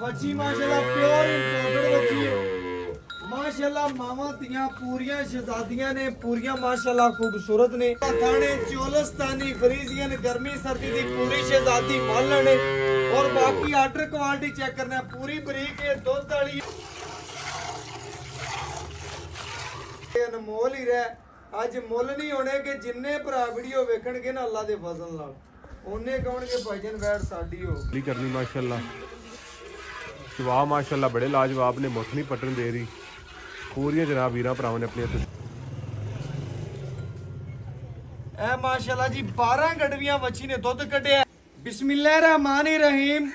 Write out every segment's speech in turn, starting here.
ਵੱਛੀ ਮਾਸ਼ਾਅੱਲਾ pure imported ਵੱਛੀ ਹੈ ਮਾਸ਼ਾਅੱਲਾ। ਮਾਵਾਂ ਧੀਆਂ ਪੂਰੀਆਂ ਸ਼ਹਿਜ਼ਾਦੀਆਂ ਨੇ, ਪੂਰੀਆਂ ਮਾਸ਼ਾਅੱਲਾ ਖੂਬਸੂਰਤ ਨੇ। ਥਾਣੇ ਚੋਲਸਤਾਨੀ ਫਰੀਜ਼ੀਅਨ ਗਰਮੀ ਸਰਦੀ ਦੀ ਪੂਰੀ ਸ਼ਹਿਜ਼ਾਦੀ ਮਾਲਣ ਨੇ। और बाकी आर्डर क्वालिटी चेक करना है पूरी बरीक है दुध वाली अनमोल ही रह अज मुल नहीं होने कि जिन्ने भरा वीडियो वेखणगे ना अल्लाह दे फजल नाल ओने कहणगे भाईजान बैठ साडी हो ली करनी माशाल्लाह। जवाब माशाल्लाह बड़े लाजवाब ने, मुठ नहीं पटन दे रही पूरी जनाब वीरा भरावां ने अपने ए माशाल्लाह जी 12 गडवियां वच्छी ने दुध कढिया। बिस्मिल्लाहिर्रहमानिर्रहीम।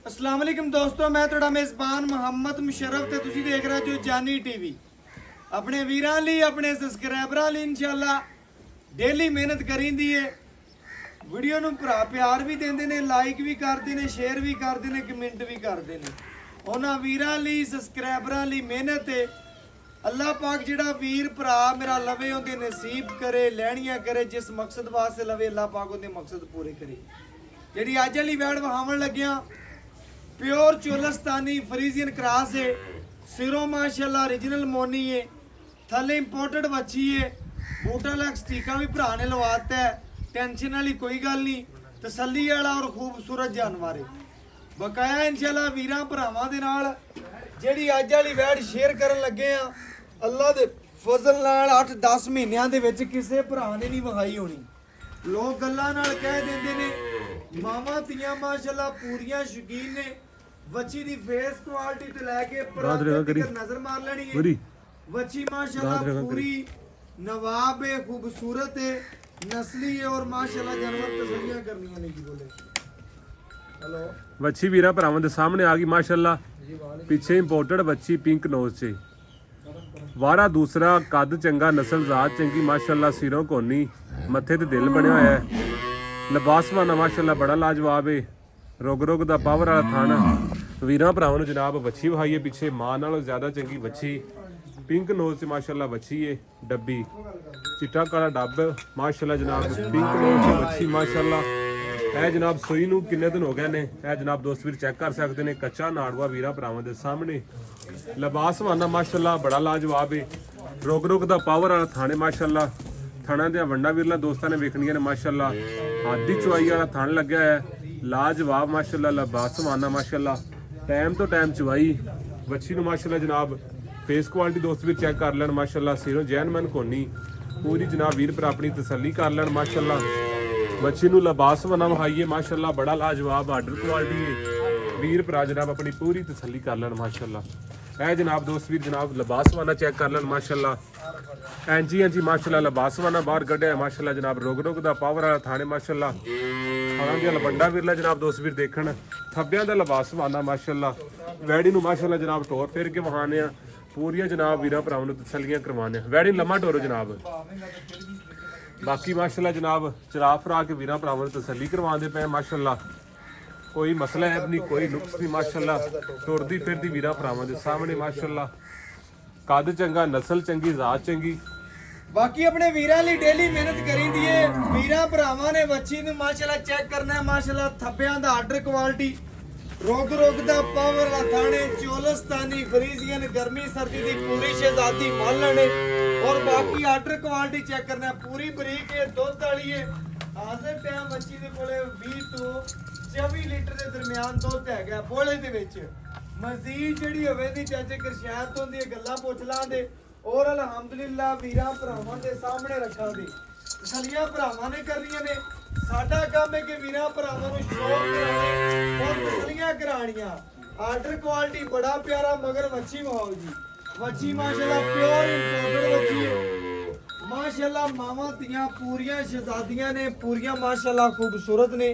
अस्सलाम वालेकुम दोस्तों, मैं ਤੁਹਾਡਾ ਮੇਜ਼ਬਾਨ ਮੁਹੰਮਦ ਮੁਸ਼ਰਫ ਤੇ ਤੁਸੀਂ ਦੇਖ ਰਹੇ ਜੋ ਜਾਨੀ ਟੀਵੀ। ਆਪਣੇ ਵੀਰਾਂ ਲਈ ਆਪਣੇ ਸਬਸਕ੍ਰਾਈਬਰਾਂ ਲਈ ਇਨਸ਼ਾਅੱਲਾ ਡੇਲੀ ਮਿਹਨਤ ਕਰੀਂਦੀ ਏ। ਵੀਡੀਓ ਨੂੰ ਭਰਾ ਪਿਆਰ ਵੀ ਦਿੰਦੇ ਨੇ, ਲਾਈਕ ਵੀ ਕਰਦੇ ਨੇ, ਸ਼ੇਅਰ ਵੀ ਕਰਦੇ ਨੇ, ਕਮੈਂਟ ਵੀ ਕਰਦੇ ਨੇ। ਉਹਨਾਂ ਵੀਰਾਂ ਲਈ ਸਬਸਕ੍ਰਾਈਬਰਾਂ ਲਈ ਮਿਹਨਤ ਏ। ਅੱਲਾਹ ਪਾਕ ਜਿਹੜਾ ਵੀਰ ਭਰਾ ਮੇਰਾ ਲਵੇ ਉਹਦੇ ਨਸੀਬ ਕਰੇ, ਲੈਣੀਆਂ ਕਰੇ, ਜਿਸ ਮਕਸਦ ਵਾਸਤੇ ਲਵੇ ਅੱਲਾਹ ਪਾਕ ਉਹਦੇ ਮਕਸਦ ਪੂਰੇ ਕਰੇ। ਜਿਹੜੀ ਅੱਜ ਵਾਲੀ ਵੈੜ ਵਹਾਵਣ ਲੱਗਿਆ प्योर चोलस्तानी फ्रीजियन क्रास है। सिरों माशाल्लाह ओरिजिनल मोनी है, थले इंपोर्टेड बच्ची है। बूटा लग स्टीका भी भरा ने लवाता है, टेंशन वाली कोई गल नहीं, तसल्ली वाला और खूबसूरत जानवर है। बकाया इंशाल्लाह वीरां भरावां दे नाल जेहड़ी अज वाली वैड़ शेयर करन लगे आ अल्लाह दे फजल नाल 8-10 महीनों दे विच किसे भरा ने नहीं विखाई होनी। लोग गल्लां नाल कह दिंदे ने मामा तियां माशाल्लाह पूरियां शौकीन ने। वच्छी दी फेस क्वालिटी ते लेके नजर मार लेनी है। वच्छी माशाल्लाह पूरी नवाब है, खूबसूरत है, नस्ली है और माशाल्लाह जानवर तसल्लियां करनियां नहीं की बोले। हेलो वच्छी वीरा भरावां दे सामने आ गई माशाल्लाह। पीछे इंपोर्टेड वच्छी पिंक नोज से वारा दूसरा कद चंगा, नस्ल जात चंगी माशाल्लाह। सिरों कोनी, मथे ते दिल बनया होया है। लिबासवाना माशाल्लाह बड़ा लाजवाब है। रुग रुग दा पावर वाला थाना वीरां भरावां नूं जनाब वच्छी वहाई है। पीछे मां नालों ज़्यादा चंगी वच्छी, पिंक नोज से माशाल्लाह वच्छी है। डब्बी चिट्टा काला डब माशाल्लाह जनाब, पिंक नोज से वच्छी माशाल्लाह। है जनाब सूई नूं किन्ने दिन हो गए ने, है जनाब दोस्त वीर चेक कर सकते हैं। कच्चा नाड़वा वीरां भरावां दे सामने। लिबासवाना माशाल्लाह बड़ा लाजवाब है। रुग रुग दा पावर वाला थाने माशाल्लाह। थाना दियां वंडा वीरला दोस्तां ने वेखणियां ने माशाल्लाह। आधी चुवाई वाला थान लग्या है, लाजवाब माशाल्लाह। लिबासवाना माशाल्लाह, टाइम तो टाइम चुवाई वच्छी नूं माशाल्लाह जनाब। फेस क्वालिटी दोस्त भी चेक कर लैन माशाल्लाह। सिरों जैनमन कोनी पूरी जनाब वीर पर अपनी तसल्ली कर लैन माशाल्लाह। वच्छी नूं लिबासवाना वहाइए माशाल्लाह, बड़ा लाजवाब आर्डर क्वालिटी है। वीर भरा जनाब अपनी पूरी तसल्ली कर लैन माशाल्लाह। है जनाब दोस्त वीर जनाब लिबासवाना चेक कर लैन माशाल्लाह। एंजी एंजी माशाल्लाह लिबासवाना बाहर कढ़िया माशाल्लाह जनाब। रुग रुग दा पावर वाला थाने माशाल्लाह। खाना दिया लबंडा वीरला जनाब दोस्त वीर देखण। थब्बियां दा लिबासवाना माशाल्लाह। वैड़ी नूं माशाल्लाह जनाब टोर फेर के वहाने पूरियां जनाब वीरां भरावां नूं तसल्लियां करवाने। वैड़ी लम्मा टोरो जनाब। बाकी माशाल्लाह जनाब चरा फरा के वीरां भरावां नूं तसल्ली करवांदे पे माशाल्लाह। कोई मसला है नहीं, कोई नुक्स नहीं माशाल्लाह। टुरदी फिरदी वीरां भरावां दे सामने माशाल्लाह। कद चंगा, नस्ल चंगी, जात चंगी। बाकी अपने वीरां ਲਈ डेली मेहनत करींदी है। वीरां भरावां ने वच्छी ਨੂੰ माशाल्लाह चेक करना है माशाल्लाह। थब्बियां दा आर्डर क्वालिटी, रोग रोग दा पावर ला थाने चोलस्तानी फ्रीजियन गर्मी सर्दी दी पूरी शहजादी मालण है। और बाकी आर्डर क्वालिटी चेक करना है पूरी बरीक है, दुध वाली है। हाजिर टाइम वच्छी दे कोले 20 ਤੋਂ 24 ਲੀਟਰ ਦੇ ਦਰਮਿਆਨ ਦੁੱਧ ਹੈਗਾ ਬੋਲੇ ਦੇ ਵਿੱਚ। ਮਜ਼ੀਦ ਜਿਹੜੀ ਹੋਵੇ ਦੀ ਚਾਚੇ ਕਰਸ਼ਿਆਤ ਹੁੰਦੀ ਹੈ ਗੱਲਾਂ ਪੁੱਛ ਲਾਂਦੇ। और अलहमदुलिल्लाह वीरां भरावां दे सामने रखा दे तसल्लियां भरावां ने करनियां ने। साडा काम है कि वीरां भरावां नूं शौक कराने और तसल्लियां कराणियां। आर्डर क्वालिटी बड़ा प्यारा मगर वच्छी वहाओ जी। वच्छी माशाल्लाह प्योर इंपोर्टेड वच्छी है माशाल्लाह। मावां तियां पूरियां शहजादियां ने, पूरियां माशाल्लाह खूबसूरत ने।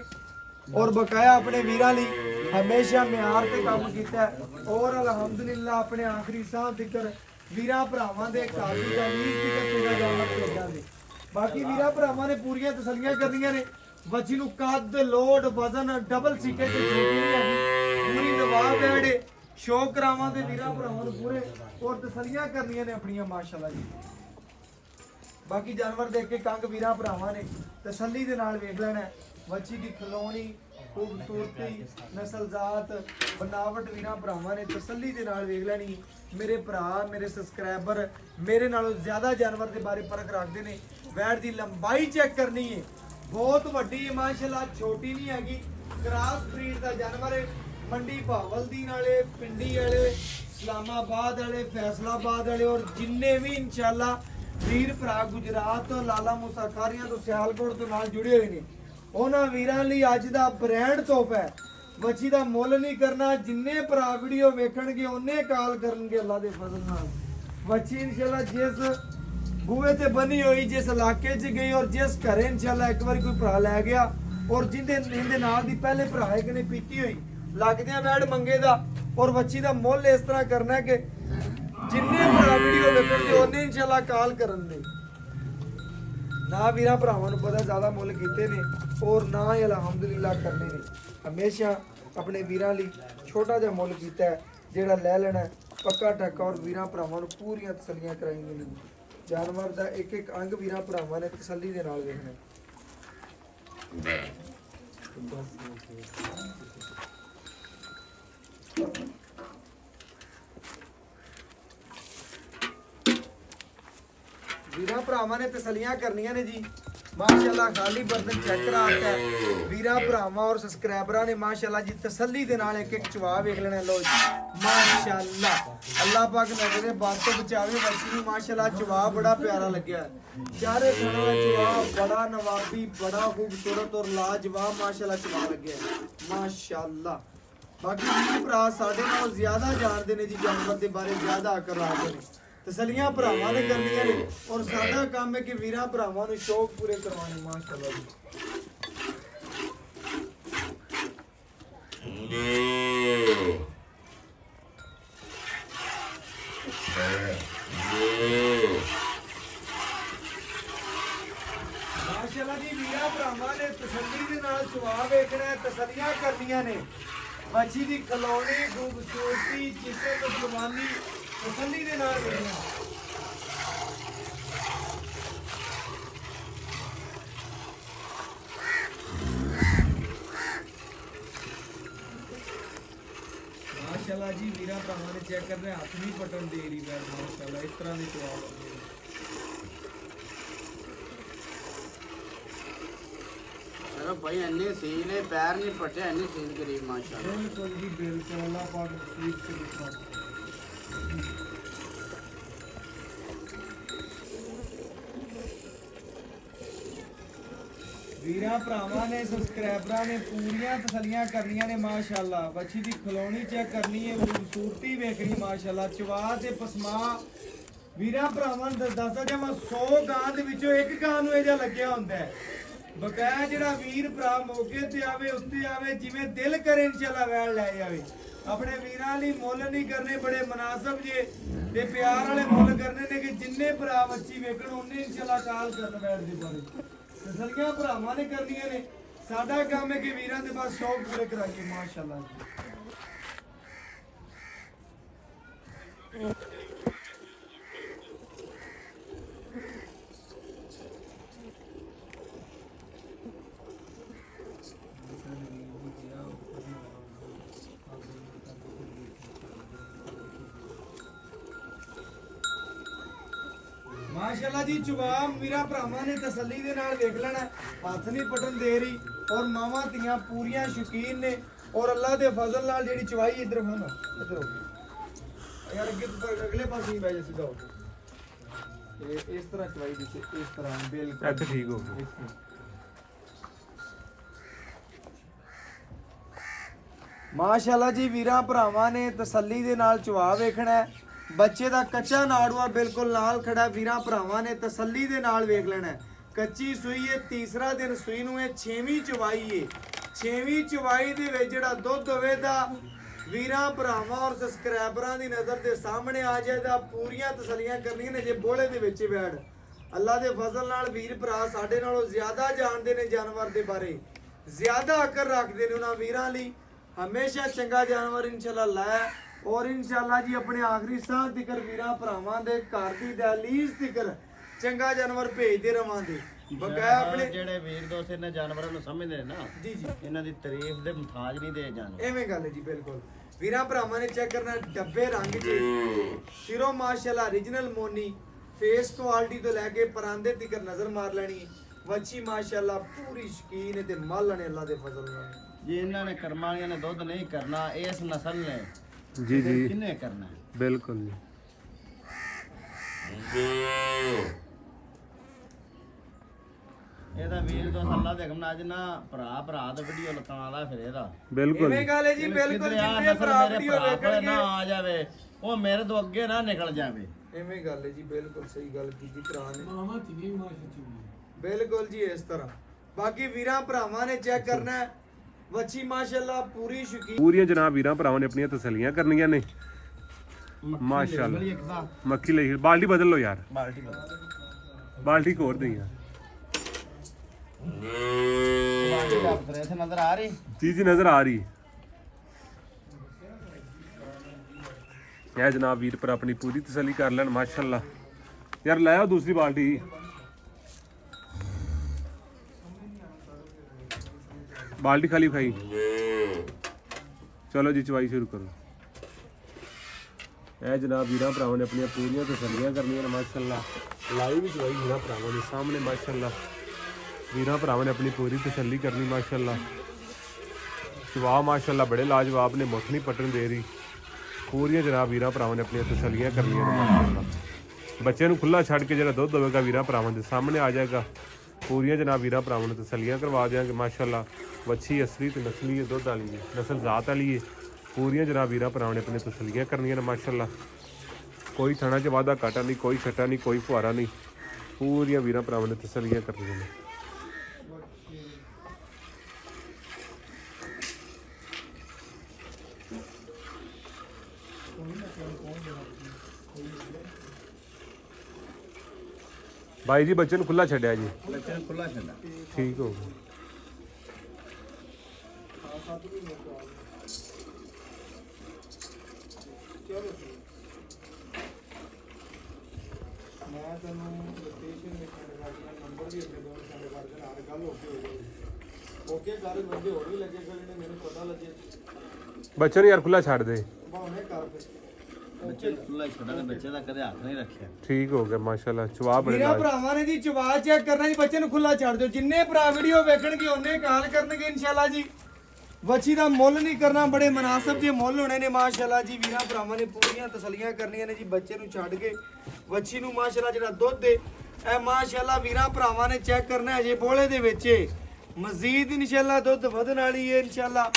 और बकाया अपने वीरां लई हमेशा म्यार ते काम कीता है। और अलहमदुलिल्लाह अपने आखिरी साह तिकर वीरां भरावां दे काबू दा वीर तिकर चंगा जानवर भेजा दे। बाकी वीरां भरावां ने पूरियां तसल्लियां करनियां ने। वच्छी नूं कद लोड वजन डबल सीटे ते छोटी नहीं हैगी, पूरी नवाब ऐड़े शौक करावां दे वीरां भरावां नूं पूरे और तसल्लियां करनियां ने अपनियां माशाल्लाह जी। बाकी जानवर देख के कंग वीरां भरावां ने तसल्ली दे नाल वेख लेना है। वच्छी दी खलोनी ਖੂਬਸੂਰਤੀ ਨਸਲ ਜ਼ਾਤ ਬਨਾਵਟ ਵੀਰਾਂ ਭਰਾਵਾਂ ਨੇ ਤਸੱਲੀ ਦੇ ਨਾਲ ਵੇਖ ਲੈਣੀ। ਮੇਰੇ ਭਰਾ ਮੇਰੇ ਸਬਸਕ੍ਰਾਈਬਰ ਮੇਰੇ ਨਾਲੋਂ ਜ਼ਿਆਦਾ ਜਾਨਵਰ ਦੇ ਬਾਰੇ ਪਰਖ ਰੱਖਦੇ ਨੇ। ਵੈੜ ਦੀ ਲੰਬਾਈ ਚੈੱਕ ਕਰਨੀ ਹੈ, ਬਹੁਤ ਵੱਡੀ ਹੈ ਮਾਸ਼ਾਅੱਲਾ, ਛੋਟੀ ਨਹੀਂ ਹੈਗੀ। ਕ੍ਰਾਸ ਬਰੀਡ ਦਾ ਜਾਨਵਰ ਹੈ। ਮੰਡੀ ਭਾਵਲਦੀਨ ਵਾਲੇ, ਪਿੰਡੀ ਵਾਲੇ, ਇਸਲਾਮਾਬਾਦ ਵਾਲੇ, ਫੈਸਲਾਬਾਦ ਵਾਲੇ ਔਰ ਜਿੰਨੇ ਵੀ ਇਨਸ਼ਾਅੱਲਾ ਵੀਰ ਭਰਾ ਗੁਜਰਾਤ ਤੋਂ ਲਾਲਾ ਮੂਸਾ ਖਾਰੀਆਂ ਤੋਂ ਸਿਆਲਕੋਟ ਤੋਂ ਨਾਲ ਜੁੜੇ ਹੋਏ ਨੇ, ਉਹਨਾਂ ਵੀਰਾਂ ਲਈ ਅੱਜ ਦਾ ਬ੍ਰਾਂਡ ਤੋਹਫਾ ਹੈ। ਬੱਚੀ ਦਾ ਮੁੱਲ ਨਹੀਂ ਕਰਨਾ, ਜਿੰਨੇ ਭਰਾ ਵੀਡੀਓ ਵੇਖਣਗੇ ਉਹਨੇ ਕਾਲ ਕਰਨਗੇ ਅੱਲਾ ਦੇ ਫਜ਼ਲ ਨਾਲ। ਬੱਚੀ ਇਨਸ਼ਾਅੱਲਾ ਜਿਸ ਬੂਹੇ ਤੇ ਬਣੀ ਹੋਈ, ਜਿਸ ਇਲਾਕੇ 'ਚ ਗਈ ਔਰ ਜਿਸ ਘਰੇ ਇਨਸ਼ਾਅੱਲਾ ਇੱਕ ਵਾਰੀ ਕੋਈ ਭਰਾ ਲੈ ਗਿਆ ਔਰ ਜਿਹਦੇ ਨਾਲ ਦੀ ਪਹਿਲੇ ਭਰਾ ਇੱਕ ਨੇ ਪੀਤੀ ਹੋਈ ਲੱਗਦਿਆਂ ਵੈੜ ਮੰਗੇ ਦਾ ਔਰ ਬੱਚੀ ਦਾ ਮੁੱਲ ਇਸ ਤਰ੍ਹਾਂ ਕਰਨਾ ਹੈ ਕਿ ਜਿੰਨੇ ਭਰਾ ਵੀਡੀਓ ਵੇਖਣਗੇ ਉਹਨੇ ਇਨਸ਼ਾਅੱਲਾ ਕਾਲ ਕਰਨ ਦੇ। ਨਾ ਵੀਰਾਂ ਭਰਾਵਾਂ ਨੂੰ ਪਤਾ ਜ਼ਿਆਦਾ ਮੁੱਲ ਕੀਤੇ ਨੇ ਔਰ ਨਾ ਹੀ ਅਲਹਮਦੁਲਿਲਾ ਕਰਨੇ ਨੇ। ਹਮੇਸ਼ਾ ਆਪਣੇ ਵੀਰਾਂ ਲਈ ਛੋਟਾ ਜਿਹਾ ਮੁੱਲ ਕੀਤਾ ਹੈ, ਜਿਹੜਾ ਲੈ ਲੈਣਾ ਪੱਕਾ ਟੱਕਾ ਔਰ ਵੀਰਾਂ ਭਰਾਵਾਂ ਨੂੰ ਪੂਰੀਆਂ ਤਸੱਲੀਆਂ ਕਰਾਈਆਂ ਨੇ। ਜਾਨਵਰ ਦਾ ਇੱਕ ਇੱਕ ਅੰਗ ਵੀਰਾਂ ਭਰਾਵਾਂ ਨੇ ਤਸੱਲੀ ਦੇ ਨਾਲ ਵੇਖਣਾ। ਵੀਰਾਂ ਭਰਾਵਾਂ ਨੇ ਤਸੱਲੀਆਂ ਕਰਨੀਆਂ ਨੇ ਜੀ। ਮਾਸ਼ਾਅੱਲਾ ਖਾਲੀ ਬਰਤਨ ਚੈੱਕ ਕਰਾਤਾ ਹੈ। ਵੀਰਾਂ ਭਰਾਵਾਂ ਔਰ ਸਬਸਕ੍ਰਾਈਬਰਾਂ ਨੇ ਮਾਸ਼ਾਅੱਲਾ ਜੀ ਤਸੱਲੀ ਦੇ ਨਾਲ ਇੱਕ ਇੱਕ ਚਵਾ ਵੇਖ ਲੈਣਾ। ਲੋ ਜੀ ਮਾਸ਼ਾਅੱਲਾ, ਅੱਲਾਹ ਪਾਕ ਨਜ਼ਰੇ ਬਾਤ ਤੋਂ ਬਚਾਵੇ। ਬੱਚੀ ਨੂੰ ਮਾਸ਼ਾਅੱਲਾ ਚਵਾ ਬੜਾ ਪਿਆਰਾ ਲੱਗਿਆ। ਚਾਰੇ ਖਾਣਾ ਦਾ ਚਵਾ ਬੜਾ ਨਵਾਬੀ, ਬੜਾ ਖੂਬਸੂਰਤ ਔਰ ਲਾਜਵਾਬ ਮਾਸ਼ਾਅੱਲਾ ਚਵਾ ਲੱਗਿਆ ਮਾਸ਼ਾਅੱਲਾ। ਬਾਕੀ ਵੀਰ ਭਰਾ ਸਾਡੇ ਨਾਲੋਂ ਜ਼ਿਆਦਾ ਜਾਣਦੇ ਨੇ ਜੀ, ਜਾਨਵਰ ਦੇ ਬਾਰੇ ਜ਼ਿਆਦਾ ਆਕਰ ਰੱਖਦੇ ਨੇ। ਤਸੱਲੀਆਂ ਭਰਾਵਾਂ ਨੇ ਕਰਨੀਆਂ ਨੇ ਔਰ ਸਾਡਾ ਕੰਮ ਹੈ ਕਿ ਵੀਰਾਂ ਭਰਾਵਾਂ ਨੂੰ ਸ਼ੌਕ ਪੂਰੇ ਕਰਵਾਉਣੇ ਮਾਸ਼ਾਅੱਲਾ ਜੀ। ਮਾਸ਼ਾਅੱਲਾ ਜੀ ਵੀਰਾਂ ਭਰਾਵਾਂ ਨੇ ਤਸੱਲੀ ਦੇ ਨਾਲ ਚਵਾ ਵੇਖਣਾ ਹੈ, ਤਸੱਲੀਆਂ ਕਰਨੀਆਂ ਨੇ। ਬੱਚੀ ਦੀ ਖਲੋਣੀ ਖੂਬਸੂਰਤੀ ਜਿਸਮ ਜਵਾਨੀ ਤਸੱਲੀ ਦੇ ਨਾਲ ਵੇਖਣਾ। माशाल्लाह जी वीरा भरावां ने चेक कर रहे हाथ नहीं पटन दे रही वैड माशाल्लाह इस तरह की चवा लगी चलो भाई अन्ने सील है पैर नहीं पटे अन्ने सील करी माशाल्लाह बिल्कुल जी बिल्कुल अल्लाह पाक नसीब से लिखा। ਵੀਰਾਂ ਭਰਾਵਾਂ ਨੇ ਸਬਸਕ੍ਰਾਈਬਰਾਂ ਨੇ ਪੂਰੀਆਂ ਤਸੱਲੀਆਂ ਕਰਨੀਆਂ ਨੇ ਮਾਸ਼ਾਅੱਲਾ। ਬੱਚੀ ਦੀ ਖਲੋਣੀ ਚੈੱਕ ਕਰਨੀ ਹੈ, ਖੂਬਸੂਰਤੀ ਵੇਖਣੀ ਮਾਸ਼ਾਅੱਲਾ। ਚਵਾ ਤੇ ਪਸਮਾ ਵੀਰਾਂ ਭਰਾਵਾਂ ਨੂੰ ਦੱਸਦਾ ਜੇ ਮੈਂ 100 ਗਾਂ ਦੇ ਵਿੱਚੋਂ ਇੱਕ ਗਾਂ ਨੂੰ ਇਹ ਜਿਹਾ ਲੱਗਿਆ ਹੁੰਦਾ ਹੈ। ਬਕਾਇਆ ਜਿਹੜਾ ਵੀਰ ਭਰਾ ਮੌਕੇ ਤੇ ਆਵੇ ਉੱਤੇ ਆਵੇ ਜਿਵੇਂ ਦਿਲ ਕਰੇ ਇਨਸ਼ਾਅੱਲਾ ਵੈਣ ਲੈ ਜਾਵੇ। ਆਪਣੇ ਵੀਰਾਂ ਲਈ ਮੁੱਲ ਨਹੀਂ ਕਰਨੇ ਬੜੇ ਮਨਾਸਬ ਜੇ ਤੇ ਪਿਆਰ ਵਾਲੇ ਮੁੱਲ ਕਰਨੇ ਨੇ ਕਿ ਜਿੰਨੇ ਭਰਾ ਬੱਚੀ ਵੇਖਣ ਉਹਨੇ ਇਨਸ਼ਾਅੱਲਾ ਕਾਲ ਕਰਨ ਵੈਣ ਦੇ ਬਾਰੇ। ਤਸੱਲੀਆਂ ਭਰਾਵਾਂ ਨੇ ਕਰਨੀਆਂ ਨੇ। ਸਾਡਾ ਕੰਮ ਹੈ ਕਿ ਵੀਰਾਂ ਦੇ ਬਸ ਸ਼ੌਕ ਪੂਰੇ ਕਰਾਈਏ ਮਾਸ਼ਾਅੱਲਾ ਜੀ। माशाल्लाह जी चुवाम वीरा भरावां ने तसल्ली दे नाल देख लेना, हाथ नहीं पटन दे रही और मावां तियां पूरियां शौकीन ने और अल्लाह दे फजल नाल जेड़ी चवाई इधर होना इधर हो यार अगले पासे ही बैठ सीधा हो ये इस तरह चवाई दी इस तरह बिल्कुल ਇੱਥੇ ਠੀਕ ਹੋ ਗਿਆ। माशाल्लाह जी वीरा भरावां ने तसल्ली दे नाल चवा वेखना है। ਬੱਚੇ ਦਾ ਕੱਚਾ ਨਾੜੂਆ ਬਿਲਕੁਲ ਨਾਲ ਖੜਾ ਵੀਰਾਂ ਭਰਾਵਾਂ ਨੇ ਤਸੱਲੀ ਦੇ ਨਾਲ ਵੇਖ ਲੈਣਾ। ਕੱਚੀ ਸੂਈ ਹੈ, ਤੀਸਰਾ ਦਿਨ ਸੂਈ ਨੂੰ ਹੈ, 6ਵੀਂ ਚਵਾਈ ਹੈ। 6ਵੀਂ ਚਵਾਈ ਦੇ ਵਿੱਚ ਜਿਹੜਾ ਦੁੱਧ ਹੋਵੇ ਤਾਂ ਵੀਰਾਂ ਭਰਾਵਾਂ ਔਰ ਸਬਸਕ੍ਰਾਈਬਰਾਂ ਦੀ ਨਜ਼ਰ ਦੇ ਸਾਹਮਣੇ ਆ ਜਾਏਗਾ। ਪੂਰੀਆਂ ਤਸੱਲੀਆਂ ਕਰਨੀਆਂ ਨੇ। ਜੇ ਬੋਲੇ ਦੇ ਵਿੱਚ ਬੈਠ ਅੱਲਾ ਦੇ ਫਜ਼ਲ ਨਾਲ ਵੀਰ ਭਰਾ ਸਾਡੇ ਨਾਲੋਂ ਜ਼ਿਆਦਾ ਜਾਣਦੇ ਨੇ ਜਾਨਵਰ ਦੇ ਬਾਰੇ, ਜ਼ਿਆਦਾ ਅਕਲ ਰੱਖਦੇ ਨੇ। ਉਹਨਾਂ ਵੀਰਾਂ ਲਈ ਹਮੇਸ਼ਾ ਚੰਗਾ ਜਾਨਵਰ ਇਨਸ਼ਾਅੱਲਾ ਲੈ और इंशाअल्लाह जी अपने आखिरी साह तिकर वीरां भरावां दे घर दी दहलीज तिकर चंगा जानवर भेजते रवांगे। ਬਕਾਇਆ ਆਪਣੇ ਜਿਹੜੇ ਵੀਰ ਦੋਸਤ ਇਹਨਾਂ ਜਾਨਵਰਾਂ ਨੂੰ ਸਮਝਦੇ ਨੇ ਨਾ ਜੀ ਜੀ ਇਹਨਾਂ ਦੀ ਤਾਰੀਫ ਦੇ ਮੁਤਾਜ ਨਹੀਂ ਦੇ ਜਾਣਗੇ। ਐਵੇਂ ਗੱਲ ਹੈ ਜੀ ਬਿਲਕੁਲ। ਵੀਰਾਂ ਭਰਾਵਾਂ ਨੇ ਚੈੱਕ ਕਰਨਾ ਡੱਬੇ ਰੰਗ 'ਚ ਸਿਰੋਂ ਮਾਸ਼ਾਅੱਲਾ origignal ਮੋਨੀ ਫੇਸ ਕੁਆਲਿਟੀ ਤੋਂ ਲੈ ਕੇ ਪਰਾਂਦੇ ਤੱਕ ਨਜ਼ਰ ਮਾਰ ਲੈਣੀ ਹੈ। ਵੱਛੀ ਮਾਸ਼ਾਅੱਲਾ ਪੂਰੀ ਸ਼ਕੀਨ ਹੈ ਤੇ ਮਾਲ ਨੇ ਅੱਲਾ ਦੇ ਫਜ਼ਲ ਨਾਲ। ਜੇ ਇਹਨਾਂ ਨੇ ਕਰਮਾਂ ਵਾਲਿਆਂ ਨੇ ਦੁੱਧ ਨਹੀਂ ਕਰਨਾ ਇਸ ਨਸਲ ਨੇ ਜੀ ਜੀ ਕਿੰਨੇ ਕਰਨਾ ਹੈ? ਬਿਲਕੁਲ ਜੀ। ਇਹਦਾ ਵੀਰ ਦੋਸਤ ਅੱਲਾ ਦੇ ਹਕਮ ਨਾਲ ਅੱਜ ਨਾ ਭਰਾ ਦਾ ਵੀਡੀਓ ਲਤਾਉਂਦਾ ਫਿਰ ਇਹਦਾ ਬਿਲਕੁਲ ਐਵੇਂ ਗੱਲ ਹੈ ਜੀ ਬਿਲਕੁਲ। ਕਿਧਰੇ ਆਹ ਜਿੰਨੇ ਨਸਲ ਭਰਾ ਮੇਰੇ ਵੀਡੀਓ ਭਰਾ ਕੋਲ ਵੇਖਣਗੇ ਨਾ ਆ ਜਾਵੇ ਉਹ ਮੇਰੇ ਤੋਂ ਅੱਗੇ ਨਾ ਨਿਕਲ ਜਾਵੇ। ਐਵੇਂ ਗੱਲ ਹੈ ਜੀ ਬਿਲਕੁਲ ਸਹੀ ਗੱਲ ਕੀਤੀ ਭਰਾ ਨੇ ਬਿਲਕੁਲ ਜੀ ਇਸ ਤਰ੍ਹਾਂ। ਬਾਕੀ ਵੀਰਾਂ ਭਰਾਵਾਂ ਨੇ ਚੈੱਕ ਕਰਨਾ ਹੈ ਵੱਛੀ ਮਾਸ਼ਾਅੱਲਾ ਪੂਰੀ ਸ਼ਕੀਨ। ਪੂਰੀਆਂ ਜਨਾਬ ਵੀਰਾਂ ਭਰਾਵਾਂ ਨੇ ਆਪਣੀਆਂ ਤਸੱਲੀਆਂ ਕਰਨੀਆਂ ਨੇ ਮਾਸ਼ਾਅੱਲਾ। ਮੱਖੀ ਲਈ ਬਾਲਟੀ ਬਦਲ ਲਓ ਯਾਰ, ਬਾਲਟੀ ਬਦਲ ਬਾਲਟੀ ਕੋਰ ਦੇ ਯਾਰ। ਬਾਲਟੀ ਦਾ ਪ੍ਰੈਸ ਨਜ਼ਰ ਆ ਰਹੀ ਜੀ ਜੀ ਨਜ਼ਰ ਆ ਰਹੀ। ਇਹ ਜਨਾਬ ਵੀਰ ਪਰ ਆਪਣੀ ਪੂਰੀ ਤਸੱਲੀ ਕਰ ਲੈਣ ਮਾਸ਼ਾਅੱਲਾ। ਯਾਰ ਲੈ ਆਓ ਦੂਸਰੀ ਬਾਲਟੀ। ਬਾਲਟੀ ਖਾਲੀ ਖਾਈ। ਚਲੋ ਜੀ ਚਵਾਈ ਸ਼ੁਰੂ ਕਰੋ। ਇਹ ਜਨਾਬ ਵੀਰਾਂ ਭਰਾਵਾਂ ਨੇ ਆਪਣੀਆਂ ਪੂਰੀਆਂ ਤਸੱਲੀਆਂ ਕਰਨੀਆਂ ਨੇ ਮਾਸ਼ਾਅੱਲਾ। ਲਾਈਵ ਵੀ ਚਵਾਈ ਵੀਰਾਂ ਭਰਾਵਾਂ ਦੇ ਸਾਹਮਣੇ ਮਾਸ਼ਾਅੱਲਾ। ਵੀਰਾਂ ਭਰਾਵਾਂ ਨੇ ਆਪਣੀ ਪੂਰੀ ਤਸੱਲੀ ਕਰਨੀ ਮਾਸ਼ਾਅੱਲਾ। ਜਵਾਬ ਮਾਸ਼ਾਅੱਲਾ ਬੜੇ ਲਾਜਵਾਬ ਨੇ, ਮੁੱਠ ਨਹੀਂ ਪਟਣ ਦੇ ਰਹੀ। ਪੂਰੀਆਂ ਜਨਾਬ ਵੀਰਾਂ ਭਰਾਵਾਂ ਨੇ ਆਪਣੀਆਂ ਤਸੱਲੀਆਂ ਕਰਨੀਆਂ ਨੇ ਮਾਸ਼ਾਅੱਲਾ। ਬੱਚੇ ਨੂੰ ਖੁੱਲਾ ਛੱਡ ਕੇ ਜਿਹੜਾ ਦੁੱਧ ਹੋਵੇਗਾ ਵੀਰਾਂ ਭਰਾਵਾਂ ਦੇ ਸਾਹਮਣੇ ਆ ਜਾਏਗਾ। ਪੂਰੀਆਂ ਜਨਾਬ ਵੀਰਾਂ ਭਰਾਵਾਂ ਨੂੰ ਤਸੱਲੀਆਂ ਕਰਵਾ ਦਿਆਂਗੇ ਮਾਸ਼ਾਅੱਲਾ। ਵੱਛੀ ਅਸਲੀ ਤੇ ਨਸਲੀ ਦੁੱਧ ਵਾਲੀ ਹੈ, ਨਸਲ ਜ਼ਾਤ ਵਾਲੀ ਹੈ। ਪੂਰੀਆਂ ਜਨਾਬ ਵੀਰਾਂ ਭਰਾਵਾਂ ਨੇ ਆਪਣੀਆਂ ਤਸੱਲੀਆਂ ਕਰਨੀਆਂ ਨੇ ਮਾਸ਼ਾਅੱਲਾ। ਕੋਈ ਥਣਾ 'ਚ ਵਾਧਾ ਘਾਟਾ ਨਹੀਂ, ਕੋਈ ਛੱਟਾ ਨਹੀਂ, ਕੋਈ ਫੁਹਾਰਾ ਨਹੀਂ। ਪੂਰੀਆਂ ਵੀਰਾਂ ਭਰਾਵਾਂ ਨੇ ਤਸੱਲੀਆਂ ਕਰਨੀਆਂ ਨੇ। भाई जी बच्चे खुला छड़िया जी, ਬੱਚੇ ਨੂੰ ਖੁੱਲਾ ਛੱਡਾ। ठीक हो गया। ਮੈਂ ਤੁਹਾਨੂੰ ਲੋਕੇਸ਼ਨ ਲਿਖਣ ਦਾ ਨੰਬਰ ਵੀ ਆਪਣੇ ਦੋਸਤ ਸਾਡੇ ਘਰ ਦੇ ਨਾਲ ਗੱਲ ਓਕੇ ਗੱਲ ਬੰਦੇ ਹੋਰ ਵੀ ਲੱਗੇ ਫਿਰ ਇਹਨੇ ਮੈਨੂੰ ਪਤਾ ਲੱਗੇ बच्चे ने यार खुला छाड़ दे। ਭਾਵੇਂ ਕਰ ਫਿਰ ਬੱਚੇ ਨੂੰ ਖੁੱਲਾ ਛੱਡਾ ਤੇ ਬੱਚੇ ਦਾ ਕਦੇ ਹੱਥ ਨਹੀਂ ਰੱਖਿਆ। ठीक हो गया माशाल्लाह। चवा बड़े ਵੀਰਾਂ लाज। ਭਰਾਵਾਂ ਨੇ ਜੀ ਚਵਾ ਚੈੱਕ ਕਰਨਾ ਜੀ। ਬੱਚੇ ਨੂੰ ਖੁੱਲਾ ਛੱਡ ਦਿਓ। ਜਿੰਨੇ ਭਰਾ ਵੀਡੀਓ ਵੇਖਣਗੇ ਉਹਨੇ ਕਾਲ ਕਰਨਗੇ ਇਨਸ਼ਾਅੱਲਾ ਜੀ। ਵੱਛੀ ਦਾ ਮੁੱਲ ਨਹੀਂ ਕਰਨਾ, ਬੜੇ ਮਨਾਸਬ ਜੇ ਮੁੱਲ ਹੋਣੇ ਨੇ ਮਾਸ਼ਾਅੱਲਾ ਜੀ। ਵੀਰਾਂ ਭਰਾਵਾਂ ਨੇ ਪੂਰੀਆਂ ਤਸੱਲੀਆਂ ਕਰਨੀਆਂ ਨੇ ਜੀ। ਬੱਚੇ ਨੂੰ ਛੱਡ ਕੇ ਵੱਛੀ ਨੂੰ ਮਾਸ਼ਾਅੱਲਾ ਜਿਹੜਾ ਦੁੱਧ ਦੇ ਇਹ ਮਾਸ਼ਾਅੱਲਾ ਵੀਰਾਂ ਭਰਾਵਾਂ ਨੇ ਚੈੱਕ ਕਰਨਾ ਅਜੇ ਬੋਲੇ ਦੇ ਵਿੱਚ ਮਜ਼ੀਦ ਇਨਸ਼ਾਅੱਲਾ ਦੁੱਧ ਵਧਣ ਵਾਲੀ ਹੈ ਇਨਸ਼ਾਅੱਲਾ।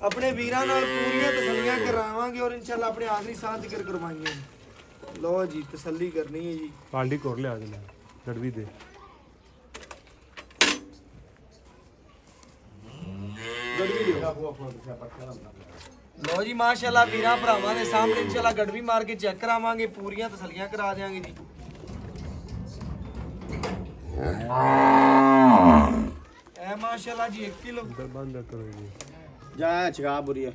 ਆਪਣੇ ਵੀਰਾਂ ਨਾਲ ਪੂਰੀਆਂ ਤਸੱਲੀਆਂ ਕਰਾਵਾਂਗੇ ਔਰ ਇਨਸ਼ਾਅੱਲਾ ਆਪਣੇ ਆਖਰੀ ਸਾਹ ਜ਼ਿਕਰ ਕਰਵਾएंगे। लो जी तसल्ली करनी है जी। बाल्टी कोर ले आ देना गड़वी दे। लो जी माशाल्लाह वीरा भरावां दे सामने इंशाल्लाह गड़वी मार के चेक करावांगे, पूरियां तसल्लियां करा देंगे जी। ए माशाल्लाह जी 1 किलो इधर बंद करो जी। ਜਾ ਚਗਾ ਬੁਰੀਆ।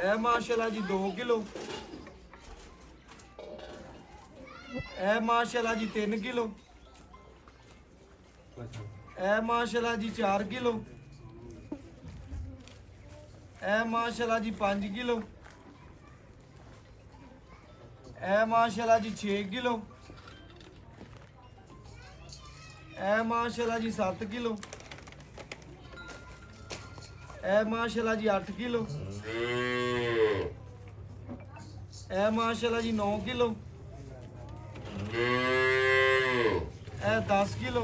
ए माशाल्लाह जी 2 किलो। ए माशाल्लाह जी 3 किलो। ए माशाल्लाह जी 4 किलो। ए माशाल्लाह जी 5 किलो। ए माशाल्लाह जी 6 किलो। ए माशाल्लाह जी 7 किलो। ए माशाल्लाह जी 8 किलो। ए माशाल्लाह जी 9 किलो। ए 10 किलो।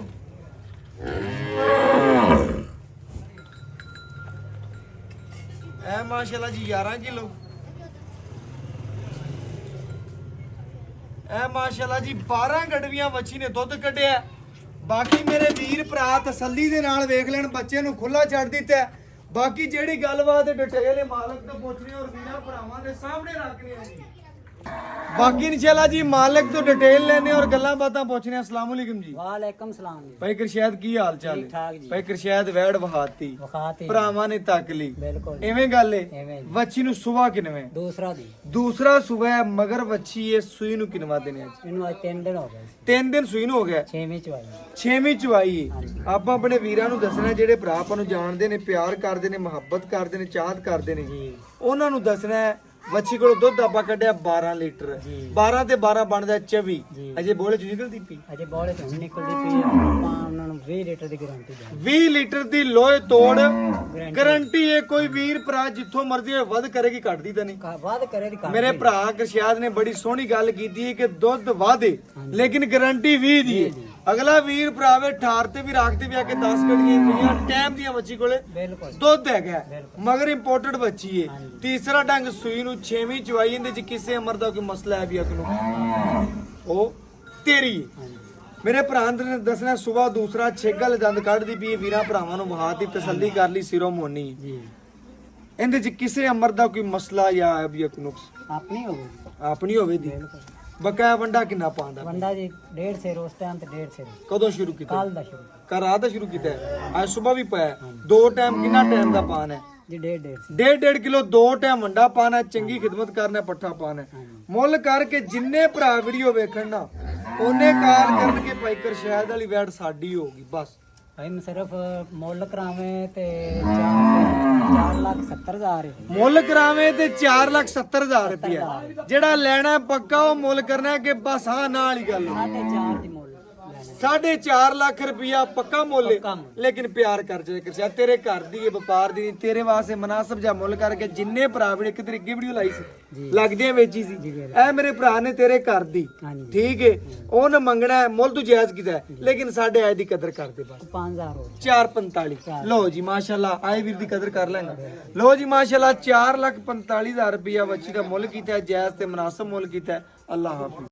ए माशाल्लाह जी 11 किलो। ए माशाल्लाह जी 12 ਗੜਵੀਆਂ ਵੱਛੀ ਨੇ ਦੁੱਧ ਕੱਢਿਆ। ਬਾਕੀ ਮੇਰੇ ਵੀਰ ਭਰਾ ਤਸੱਲੀ ਦੇ ਨਾਲ ਵੇਖ ਲੈਣ, ਬੱਚੇ ਨੂੰ ਖੁੱਲਾ ਛੱਡ ਦਿੱਤਾ। ਬਾਕੀ ਜਿਹੜੀ ਗੱਲਬਾਤ ਡਿਟੇਲ ਹੈ ਮਾਲਕ ਤੋਂ ਪੁੱਛਣੀ ਔਰ ਵੀਰਾਂ ਭਰਾਵਾਂ ਦੇ ਸਾਹਮਣੇ ਰੱਖਣੀ ਹੈ ਜੀ। ਬਾਕੀ ਇਨਸ਼ਾਅੱਲਾ ਜੀ ਮਾਲਕ ਤੋਂ ਡਿਟੇਲ ਲੈਣੇ ਔਰ ਗੱਲਾਂ ਬਾਤਾਂ ਪੁੱਛਣੇ। अस्सलाम वालेकुम जी। वालेकुम सलाम जी। ਭਾਈ ਕਰਸ਼ੈਦ ਕੀ ਹਾਲ ਚਾਲ ठीक ठाक ਹੈ? जी। ਭਾਈ ਕਰਸ਼ੈਦ ਵੈੜ ਵਹਾਤੀ वखाते ਭਰਾਵਾਂ ਨੇ ਤੱਕ ਲਈ बिल्कुल ਐਵੇਂ ਗੱਲ ਏ। एवें जी। ਵੱਛੀ ਨੂੰ ਸੁਬਾ ਕਿਨਵੇਂ? दूसरा दी ਦੂਸਰਾ ਸੁਬਾ ਮਗਰ ਵੱਛੀ ਇਹ ਸੂਈ ਨੂੰ ਕਿਨਵਾ ਦੇਣੇ ਅੱਜ? इन्हों आज 3 दिन हो गए 3 ਦਿਨ ਸੂਈ ਨੂੰ ਹੋ ਗਿਆ, 6ਵੀਂ ਚ आई 6ਵੀਂ ਚਵਾਈ ਏ। ਹਾਂਜੀ। ਆਪਾਂ ਆਪਣੇ ਵੀਰਾਂ ਨੂੰ ਦੱਸਣਾ ਜਿਹੜੇ ਭਰਾ ਆਪਾਂ ਨੂੰ ਜਾਣਦੇ ਨੇ, ਪਿਆਰ ਕਰਦੇ ਨੇ, ਮੁਹੱਬਤ ਕਰਦੇ ਨੇ, ਚਾਹਤ ਕਰਦੇ ਨੇ, जी ਉਹਨਾਂ ਨੂੰ ਦੱਸਣਾ ਹੈ ਵੱਛੀ ਕੋਲ ਦੁੱਧ ਆਪਾਂ ਕੱਢਿਆ 12 ਲੀਟਰ, ਜੀ। 12 ਤੇ 12 ਬਣਦਾ 24। ਜੀ। ਅਜੇ ਬੋਲੇ ਚ ਨਿਕਲਦੀ ਪਈ अजे बॉल से नहीं निकलती पी ਆਪਾਂ ਉਹਨਾਂ ਨੂੰ 20 ਲੀਟਰ ਦੀ ਗਾਰੰਟੀ ਦੇ 20 ਲੀਟਰ ਦੀ ਲੋਹੇ ਤੋੜ ਗਾਰੰਟੀ ਗਾਰੰਟੀ ਹੈ। ਕੋਈ ਵੀਰ ਭਰਾ ਜਿੱਥੋਂ ਮਰਜ਼ੀ ਹੋਏ ਵੱਧ ਕਰੇਗੀ, ਘਟਦੀ ਤਾਂ ਨਹੀਂ। ਬਾਅਦ ਕਰੇ ਦੀ ਮੇਰੇ ਭਰਾ ਕਰਸ਼ਿਆਦ ਨੇ ਬੜੀ ਸੋਹਣੀ ਗੱਲ ਕੀਤੀ ਹੈ ਕਿ ਦੁੱਧ ਵਾਧੇ ਲੇਕਿਨ ਗਾਰੰਟੀ 20 ਦੀ ਹੈ। ਅਗਲਾ ਵੀਰ ਭਰਾਵੇ ਠਾਰ ਤੇ ਵੀ ਰੱਖਦੇ ਵੀ ਆ ਕੇ 10 ਗੜੀਆਂ ਪਈਆਂ ਟਾਈਮ ਦੀਆਂ ਬੱਚੀ ਕੋਲੇ ਬਿਲਕੁਲ ਦੁੱਧ ਹੈਗਾ, ਮਗਰ ਇੰਪੋਰਟਡ ਬੱਚੀ ਹੈ। ਤੀਸਰਾ ਡੰਗ ਸੂਈ ਨੂੰ 6ਵੀਂ ਚਵਾਈ, ਇਹਦੇ ਚ ਕਿਸੇ ਅਮਰ ਦਾ ਕੋਈ ਮਸਲਾ ਹੈ ਵੀ ਅਕ ਨੂੰ ਉਹ ਤੇਰੀ ਹੈ। ਮੇਰੇ ਭਰਾ ਨੇ ਦੱਸਣਾ ਸਵੇਰ ਦੂਸਰਾ ਛੇਗਲ ਦੰਦ ਕੱਢਦੀ ਪਈ ਵੀਰਾਂ ਭਰਾਵਾਂ ਨੂੰ ਵਹਾ ਦੀ ਤਸੱਲੀ ਕਰ ਲਈ ਸਿਰੋਂ ਮੋਨੀ। ਜੀ ਇਹਦੇ ਚ ਕਿਸੇ ਅਮਰ ਦਾ ਕੋਈ ਮਸਲਾ ਜਾਂ ਵੀ ਅਕ ਨੁਕਸ ਆਪਣੀ ਹੋ ਗਈ ਆਪਣੀ ਹੋਵੇ ਦੀ। ਬਿਲਕੁਲ ਬਕਾਇਆ ਵੰਡਾ ਕਿੰਨਾ ਪਾਉਂਦਾ? ਵੰਡਾ ਜੀ 1.5 ਸੇਰ ਉਸ ਟਾਈਮ ਤੇ 1.5 ਸੇਰ ਕਦੋਂ ਸ਼ੁਰੂ ਕੀਤਾ? ਕੱਲ ਦਾ ਸ਼ੁਰੂ ਕਰ ਰਾਤ ਦਾ ਸ਼ੁਰੂ ਕੀਤਾ ਹੈ। ਅੱਜ ਸਵੇਰ ਵੀ ਪਾਇਆ। 2 ਟਾਈਮ ਕਿੰਨਾ ਟਾਈਮ ਦਾ ਪਾਣ ਹੈ? ਜੀ 1.5 1.5 ਕਿਲੋ 2 ਟਾਈਮ ਵੰਡਾ ਪਾਣਾ, ਚੰਗੀ ਖਿਦਮਤ ਕਰਨਾ, ਪੱਠਾ ਪਾਣਾ। ਮੁੱਲ ਕਰਕੇ ਜਿੰਨੇ ਭਰਾ ਵੀਡੀਓ ਵੇਖਣ ਨਾ ਉਹਨੇ ਕਾਰ ਕਰਨਗੇ ਭਾਈ ਕਰਸ਼ੈਦ ਵਾਲੀ ਵੈਟ ਸਾਡੀ ਹੋਊਗੀ ਬਸ। ਭਾਈ ਮੈਂ ਸਿਰਫ ਮੁੱਲ ਕਰਾਵੇਂ ਤੇ 4,70,000 ਮੁੱਲ ਕਰਾਵੇਂ ਤੇ 4,70,000 ਰੁਪਇਆ। ਜਿਹੜਾ ਲੈਣਾ ਪੱਕਾ ਉਹ ਮੁੱਲ ਕਰਨਾ ਕਿ ਬਸ ਹਾਂ ਨਾਲ ਹੀ ਗੱਲ। 4.5 ਦੀ ਮੁੱਲ ਲੈਣਾ 4.5 ਲੱਖ ਰੁਪਇਆ ਪੱਕਾ ਮੁੱਲ ਹੈ। ਪੱਕਾ ਮੁੱਲ। ਲੇਕਿਨ ਪਿਆਰ ਕਰ ਜੇ ਕਰਸ਼ੈਦ ਤੇਰੇ ਘਰ ਦੀ ਹੈ, ਵਪਾਰ ਦੀ ਨਹੀਂ, ਤੇਰੇ ਵਾਸਤੇ ਮਨਾਸਬ ਜਿਹਾ ਮੁੱਲ ਕਰਕੇ ਜਿੰਨੇ ਭਰਾ ਵੀਡੀਓ ਇੱਕ ਤਰੀਕੇ ਵੀਡੀਓ ਲਾਈ ਸੀ ਲੱਗਦੀਆਂ ਵੇਚੀ ਸੀ। ਇਹ ਮੇਰੇ ਭਰਾ ਨੇ ਤੇਰੇ ਘਰ ਦੀ ਹਾਂਜੀ ਠੀਕ ਹੈ, ਉਹਨੇ ਮੰਗਣਾ ਹੈ ਮੁੱਲ ਤੂੰ ਜਾਇਜ਼ ਕੀਤਾ ਹੈ, ਲੇਕਿਨ ਸਾਡੇ ਆਏ ਦੀ ਕਦਰ ਕਰਦੇ ਬਸ। 5,000 ਹੋ 445 ਲੋ ਜੀ ਮਾਸ਼ਾਅੱਲਾ ਆਏ ਵੀਰ ਦੀ ਕਦਰ ਕਰ ਲੈਂਗਾ। ਲੋ ਜੀ ਮਾਸ਼ਾਅੱਲਾ 4,45,000 ਰੁਪਇਆ ਬੱਚੀ ਦਾ ਮੁੱਲ ਕੀਤਾ ਹੈ, ਜਾਇਜ਼ ਤੇ ਮਨਾਸਬ ਮੁੱਲ ਕੀਤਾ ਹੈ। ਅੱਲਾਹ ਹਾਫਿਜ਼।